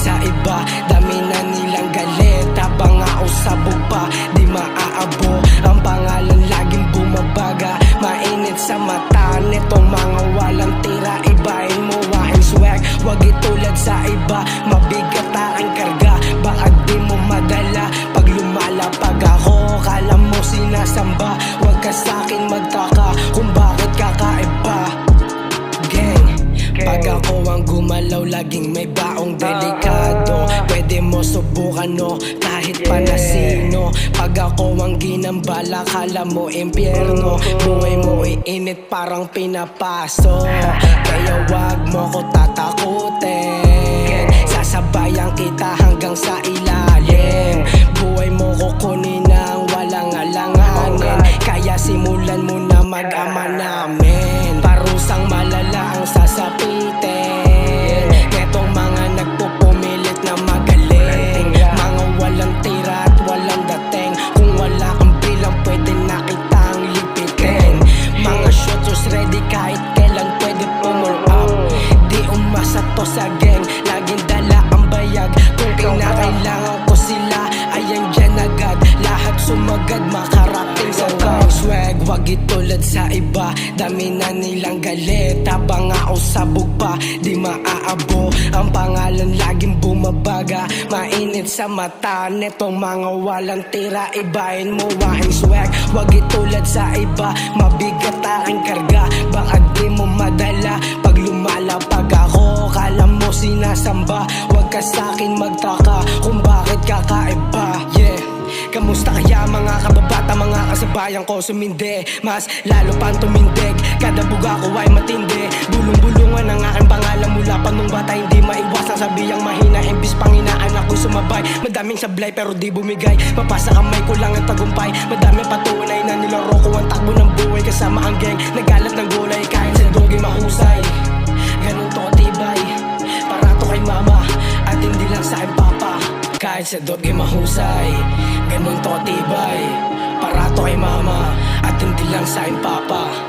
sa iba, dami na nilang galit. Habang ako sabog pa, di maaabo. Ang pangalan laging bumabaga, mainit sa mata nitong mga walang tira. Ibahin mo aking swag, wag itulad sa iba. Mabigat ang karga, baka di mo madala. Pag lumalapag ako, kala mo sinasamba. Wag ka sa'kin magtaka kung bakit kakaiba. Gang, pag ako ang gumalaw, laging may baong delikado. Pwede mo subukan no, kahit pa na sino. Pag ako ang ginambala, kala mo impyerno. Buhay mo iinit parang pinapaso. Kaya wag mo ko tatakutin, sasabayan kita hanggang sa ilalim. Buhay mo kukunin ng walang alanganin, kaya simulan mo na mag-ama namin. Parusang malala ang sasapitin netong mga nagpupumilit na magaling. Mga walang tira at walang dating. Kung wala kang bilang, pwede na kitang lipitin. Mga shooters ready kahit kailan pwede pull up. Di umasa to sa gang, laging dala ang bayag. Kung kinakailangan ko sila, ayan dyan agad. Lahat sumagad, makarating sa gang. Swag, wag itulad sa iba, dami na nilang galit. Habang ako sabog pa, di maaabo. Ang pangalan laging bumabaga, mainit sa mata netong mga walang tira. Ibahin mo aking swag, wag itulad sa iba. Mabigat aking karga, baka di mo madala. Pag lumalapag ako, kala mo sinasamba. Wag ka sa'kin magtaka kung bakit kakaiba. Yeah, kamusta kaya mga kababata, mga kasabayan ko sumindi? Mas lalo pang tumindig, kada buga ko ay matindi. Bulong-bulungan ang aking pangalan mula pa nung bata. Hindi maiwasan sabihang mahina, imbis panginaan ako'y sumabay. Madaming sablay pero di bumigay, mapasa kamay ko lang ang tagumpay. Madaming patunay na nilaro ko ang takbo ng buhay kasama ang gang. Nagalat ng gulay kahit sa dogi mahusay. Ganun to katibay, para to kay mama at hindi lang sa aking papa. Kahit sa dogi mahusay, ganun to katibay, para to kay mama at hindi lang sa aking papa.